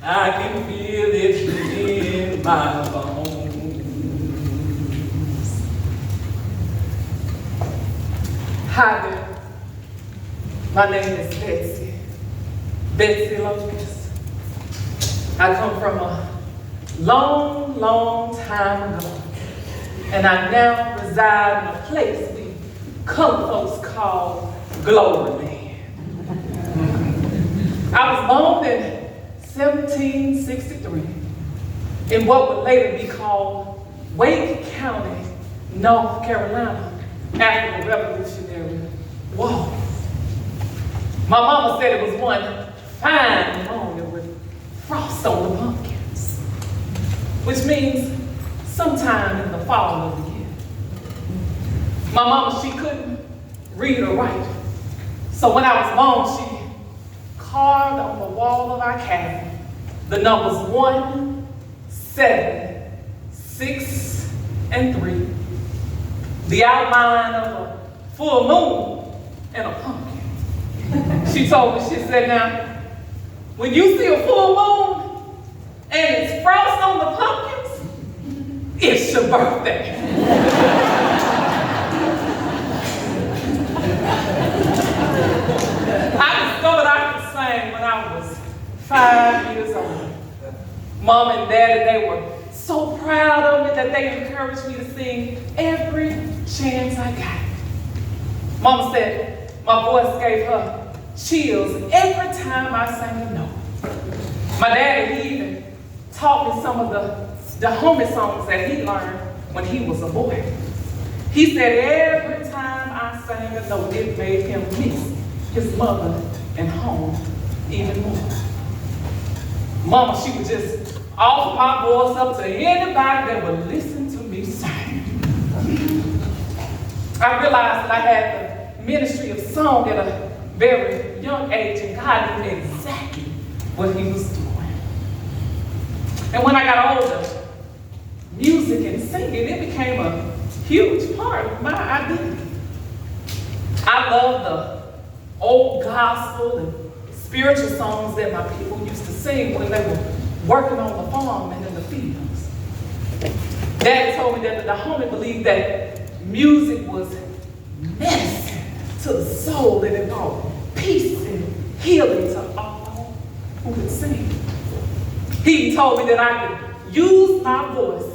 I can feel it in my bones. Hi there. My name is Betsy. Betsy Locust. I come from a long, long time ago, and I now reside in a place we colored folks call Glory Land. I was born in 1763 in what would later be called Wake County, North Carolina, after the Revolutionary War. My mama said it was one fine morning with frost on the pumpkins, which means sometime in the fall of the year. My mama, she couldn't read or write, so when I was born, she carved on the wall of our cabin the numbers 1, 7, 6, and 3, the outline of a full moon and a pumpkin. She told me, she said, now, when you see a full moon and it's frost on the pumpkins, it's your birthday. I discovered I could sing when I was 5 years old. Mom and Daddy, they were so proud of me that they encouraged me to sing every chance I got. Mama said my voice gave her chills every time I sang a note. My daddy, he even taught me some of the homie songs that he learned when he was a boy. He said every time I sang a note, it made him miss his mother and home even more. Mama, she would just offer my voice up to anybody that would listen to me sing. I realized that I had the ministry of song at a very young age, and God knew exactly what he was doing. And when I got older, music and singing, it became a huge part of my identity. I love the old gospel and spiritual songs that my people used to sing when they were working on the farm and in the fields. Daddy told me that the homie believed that music was medicine to the soul, and it brought peace and healing to all who could sing. He told me that I could use my voice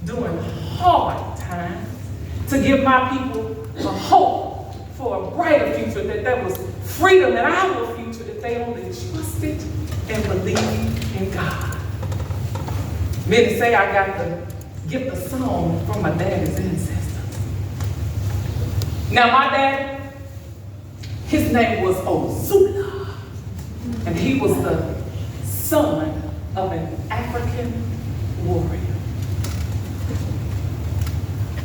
during hard times to give my people a hope for a brighter future, that there was freedom in our future if they only trusted and believed in God. Many say I got the gift of song from my daddy's ancestors. Now my dad, his name was Ozula, and he was the son of an African warrior.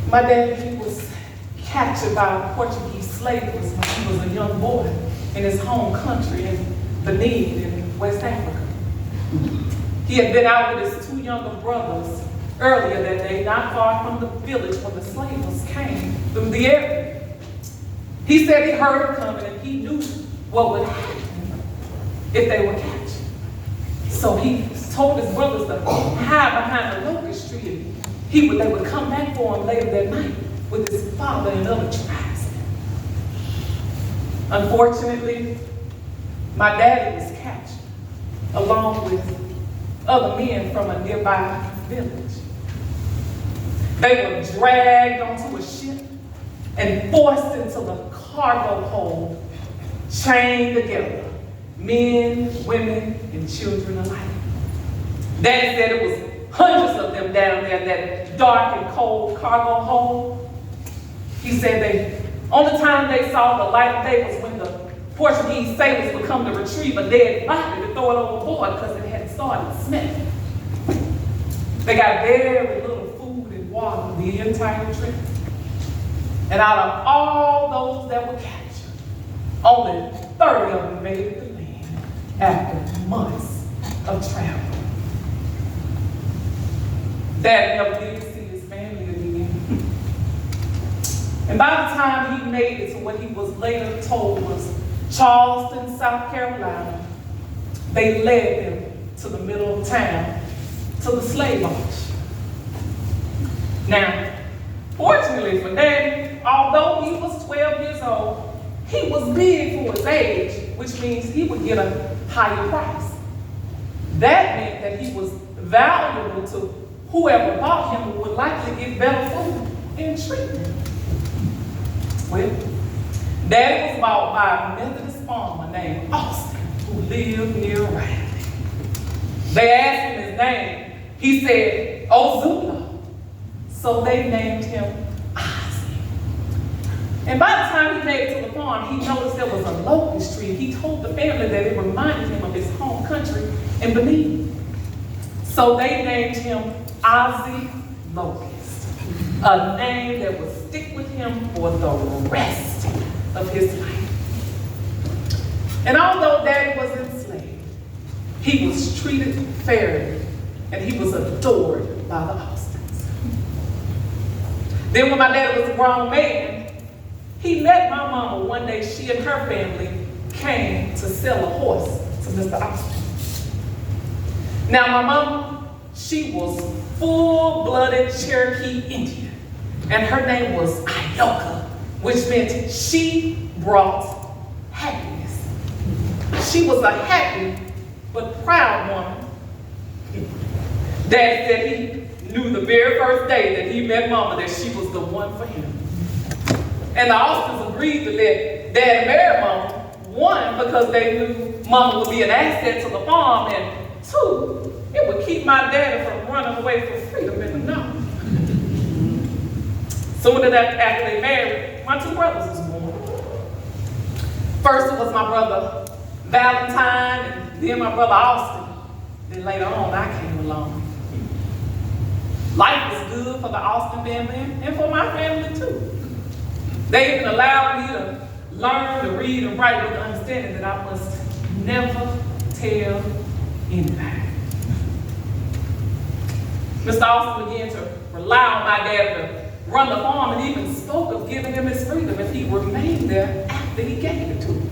My dad, he was captured by Portuguese slavers when he was a young boy in his home country in Benin in West Africa. He had been out with his 2 younger brothers earlier that day, not far from the village when the slavers came through the area. He said he heard them coming and he knew what would happen if they were captured. So he told his brothers to hide behind the locust tree, and they would come back for him later that night with his father and other tribesmen. Unfortunately, my daddy was captured along with other men from a nearby village. They were dragged onto a ship and forced into the cargo hold, chained together, men, women, and children alike. Daddy said it was hundreds of them down there in that dark and cold cargo hold. He said the only time they saw the light of day was when the Portuguese sailors would come to retrieve a dead body to throw it overboard because it had started smelling. They got very little food and water the entire trip. And out of all those that were captured, only 30 of them made it to land after months of travel. Dad never did see his family again. And by the time he made it to what he was later told was Charleston, South Carolina, they led him to the middle of town, to the slave auction. Now, fortunately for Daddy, although he was 12 years old, he was big for his age, which means he would get a higher price. That meant that he was valuable to whoever bought him would likely get better food and treatment. Well, Daddy was bought by a Methodist farmer named Austin, who lived near Riley. They asked him his name. He said, Ozula. So they named him Ozzy. And by the time he made it to the farm, he noticed there was a locust tree. He told the family that it reminded him of his home country in Benin. So they named him Ozzy Locust, a name that would stick with him for the rest of his life. And although Daddy was enslaved, he was treated fairly, and he was adored by the Austins. Then when my daddy was a grown man, he met my mama one day. She and her family came to sell a horse to Mr. Austin. Now my mama, she was full-blooded Cherokee Indian, and her name was Ioka, which meant she brought happiness. She was a happy but proud woman. Dad said he knew the very first day that he met Mama that she was the one for him. And the Austins agreed to let Dad marry Mama, one, because they knew Mama would be an asset to the farm, and two, it would keep my daddy from running away for freedom in the north. Soon after they married, my two brothers was born. First it was my brother Valentine, and then my brother Austin. Then later on, I came along. Life was good for the Austin family and for my family too. They even allowed me to learn to read and write with the understanding that I must never tell anybody. Mr. Austin began to rely on my dad to run the farm and even spoke of giving him his freedom if he remained there after he gave it to him.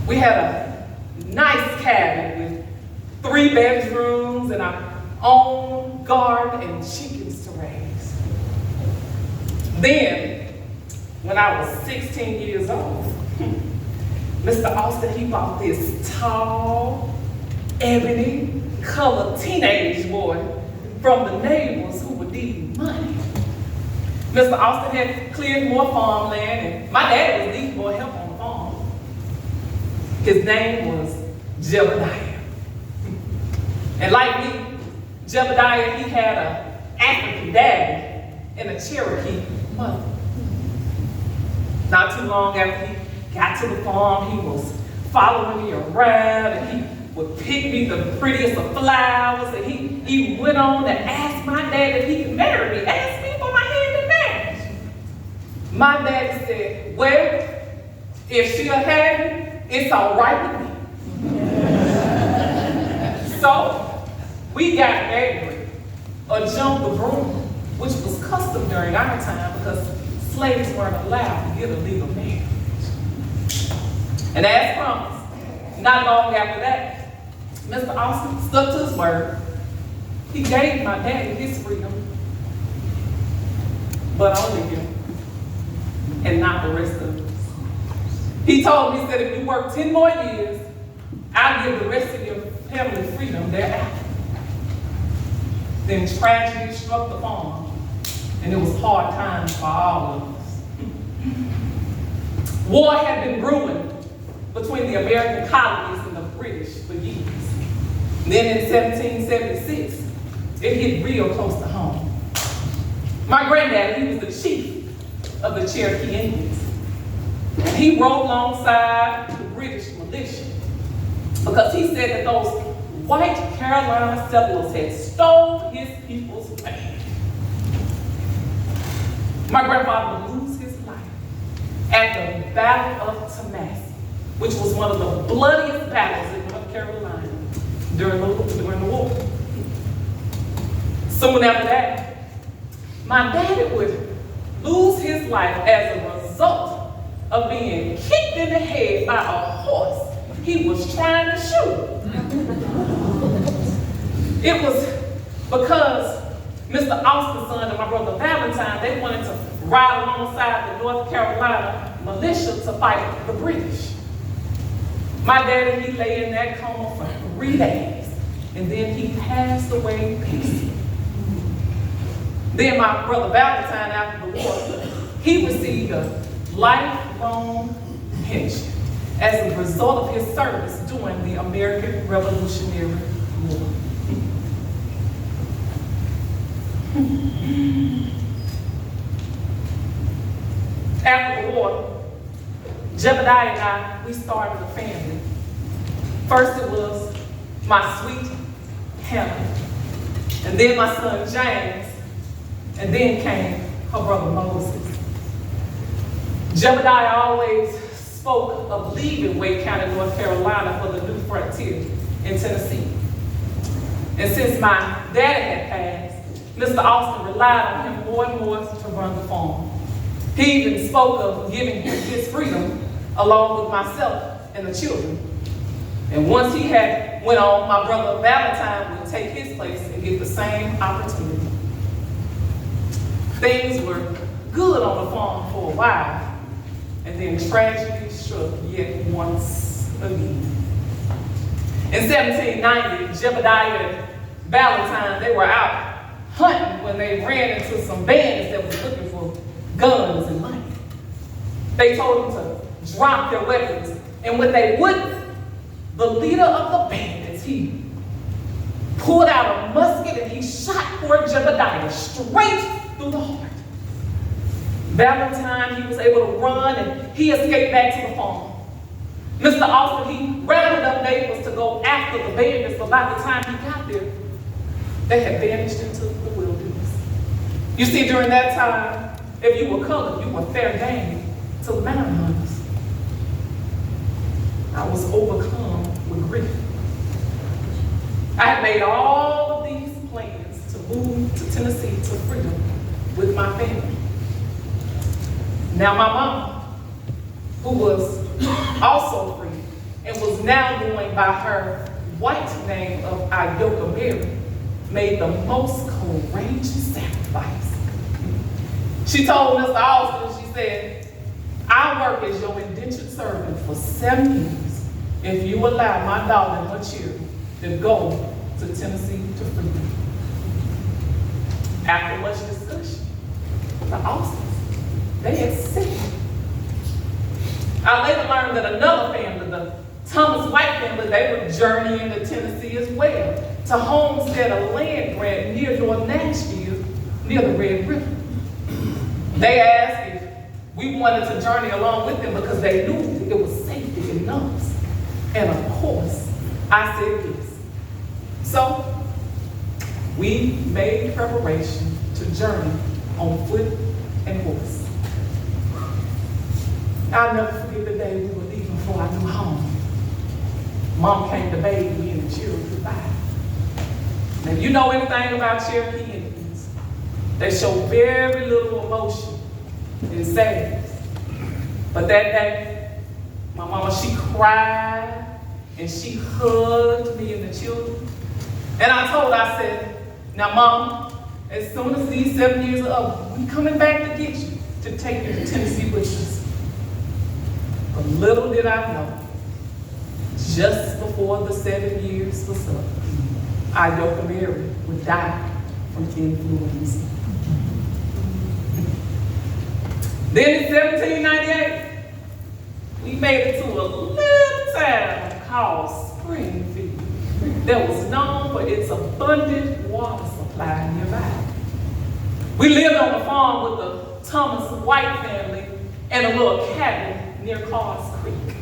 We had a nice cabin with 3 bedrooms and our own garden and chickens to raise. Then, when I was 16 years old, Mr. Austin, he bought this tall, ebony, colored teenage boy from the neighbors who would need money. Mr. Austin had cleared more farmland, and my dad was needing more help on the farm. His name was Jebediah. And like me, Jebediah, he had an African daddy and a Cherokee mother. Not too long after he got to the farm, he was following me around, and he would pick me the prettiest of flowers, and he went on to ask my dad if he could marry me, ask me for my hand in marriage. My daddy said, well, if she'll have me, it's all right with me. So, we got married, or jumped the broom, which was custom during our time because slaves weren't allowed to get a legal marriage. And as promised, not long after that, Mr. Austin stuck to his word. He gave my daddy his freedom, but only him, and not the rest of us. He told me, he said, if you work 10 more years, I'll give the rest of your family freedom thereafter. Then tragedy struck the farm, and it was hard times for all of us. War had been brewing between the American colonies and the British for years. Then in 1776, it hit real close to home. My granddad, he was the chief of the Cherokee Indians. And he rode alongside the British militia because he said that those white Carolina settlers had stole his people's land. My grandfather would lose his life at the Battle of Tallahassee, which was one of the bloodiest battles in North Carolina during the war. Soon after that, my daddy would lose his life as a result of being kicked in the head by a horse he was trying to shoot. It was because Mr. Austin's son and my brother Valentine, they wanted to ride alongside the North Carolina militia to fight the British. My daddy, he lay in that coma for 3 days, and then he passed away peacefully. Then my brother Valentine, after the war, he received a lifelong pension as a result of his service during the American Revolutionary War. After the war, Jebediah and I, we started a family. First it was my sweet Hannah, and then my son James, and then came her brother Moses. Jebediah always spoke of leaving Wake County, North Carolina for the new frontier in Tennessee. And since my daddy had passed, Mr. Austin relied on him more and more to run the farm. He even spoke of giving him his freedom along with myself and the children. And once he had went on, my brother Valentine would take his place and get the same opportunity. Things were good on the farm for a while, and then tragedy struck yet once again. In 1790, Jebediah and Valentine, they were out hunting when they ran into some bandits that was looking for guns and money. They told them to drop their weapons, and when they wouldn't, the leader of the bandits, he pulled out a musket and he shot poor Jebediah straight through the heart. Valentine, he was able to run and he escaped back to the farm. Mr. Austin, he rounded up neighbors to go after the bandits, but by the time he got there, they had vanished into the wilderness. You see, during that time, if you were colored, you were fair game to the mountain hunters. I was overcome with grief. I had made all of these plans to move to Tennessee to freedom with my family. Now my mom, who was also free and was now going by her white name of Ioka Mary, made the most courageous sacrifice. She told Mr. Austin, she said, "I work as your indentured servant for 7 years if you allow my daughter and her children to go to Tennessee to freedom." After much discussion, the Austins, they accepted. I later learned that another family, the Thomas White family, they were journeying to Tennessee as well, to homestead a land grant near North Nashville, near the Red River. They asked if we wanted to journey along with them because they knew it was safety in numbers. And of course, I said yes. So, we made preparation to journey on foot and horse. I'll never forget the day we were leaving for our new home. Mom came to bathe me and the children goodbye. Now, if you know anything about Cherokee Indians, they show very little emotion and sadness. But that day, my mama, she cried and she hugged me and the children. And I told her, I said, "Now, Mama, as soon as these 7 years are up, we coming back to get you to take you to Tennessee with us." But little did I know, just before the 7 years was up, Ioka Mary would die from influenza. Then in 1798, we made it to a little town called Springfield that was known for its abundant water supply nearby. We lived on the farm with the Thomas White family and a little cabin near Carr's Creek.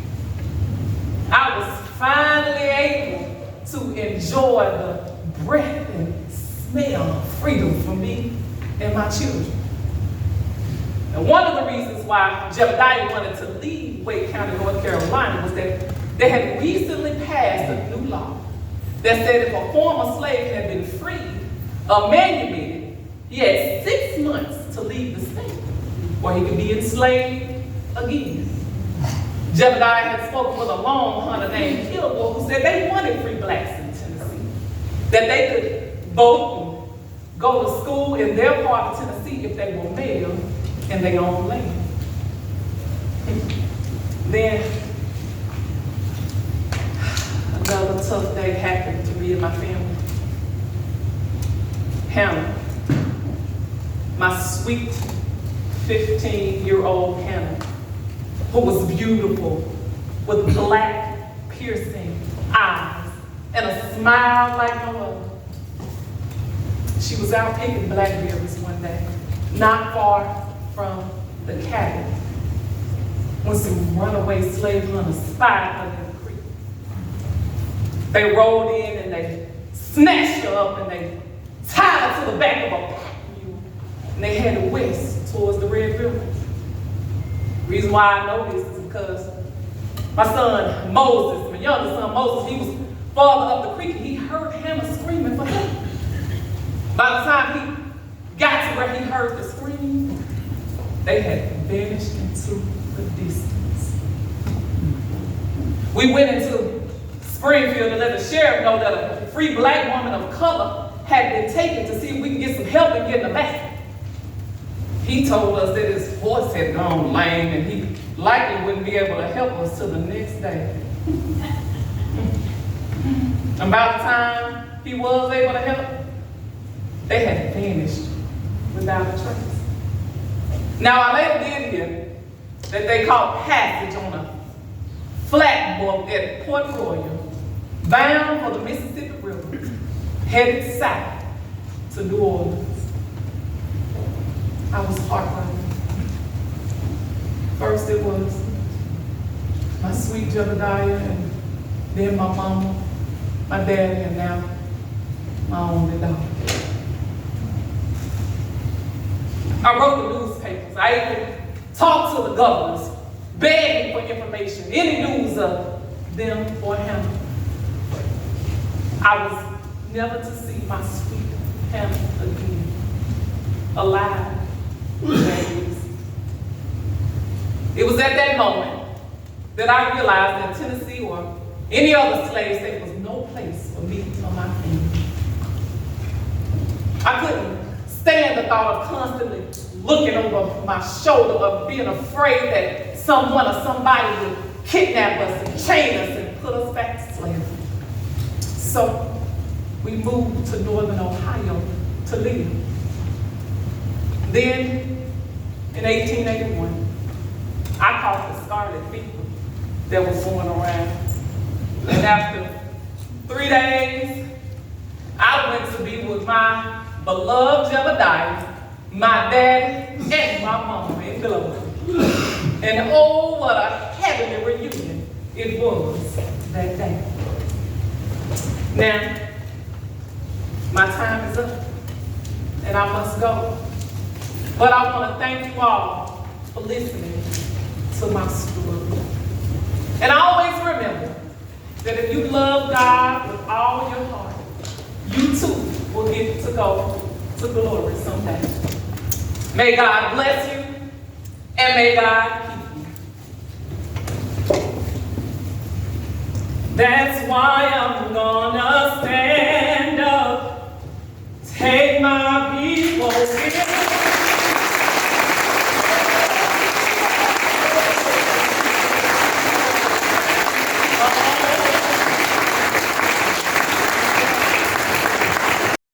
I was finally able to enjoy the breath and smell of freedom for me and my children. And one of the reasons why Jebediah wanted to leave Wake County, North Carolina, was that they had recently passed a new law that said if a former slave had been freed or manumitted, he had 6 months to leave the state, or he could be enslaved again. Jebediah had spoken with a long hunter named Elmwood who said they wanted free blacks in Tennessee. that they could vote and go to school in their part of Tennessee if they were male and they owned land. Then another tough day happened to me and my family. Hannah, my sweet 15-year-old Hannah, who was beautiful with black piercing eyes and a smile like no other. She was out picking blackberries one day, not far from the cabin, when some runaway slave hunters spied her in the creek. They rolled in and they snatched her up and they tied her to the back of a pack mule, and they headed west towards the Red River. The reason why I know this is because my son Moses, my youngest son Moses, he was farther up the creek and he heard Hannah screaming for help. By the time he got to where he heard the scream, they had vanished into the distance. We went into Springfield to let the sheriff know that a free black woman of color had been taken to see if we could get some help in getting her back. He told us that his horse had gone lame and he likely wouldn't be able to help us till the next day. And by the time he was able to help, they had vanished without a trace. Now, I later did hear that they caught passage on a flatboat at Port Royal, bound for the Mississippi River, headed south to New Orleans. I was heartbroken. First it was my sweet Jebediah, and then my mama, my daddy, and now my only daughter. I wrote the newspapers. I even talked to the governors, begging for information, any news of them or him. I was never to see my sweet Hannah again, alive. It was at that moment that I realized that Tennessee or any other slave state was no place for me or my family. I couldn't stand the thought of constantly looking over my shoulder or being afraid that someone or somebody would kidnap us and chain us and put us back to slavery. So we moved to northern Ohio to live. Then, in 1881, I caught the scarlet fever that was going around. And after 3 days, I went to be with my beloved Jebediah, my daddy, and my mama in glory. And oh, what a heavenly reunion it was that day. Now, my time is up, and I must go. But I want to thank you all for listening to my story. And I always remember that if you love God with all your heart, you too will get to go to glory someday. May God bless you, and may God keep you. That's why I'm gonna stand up, take my people.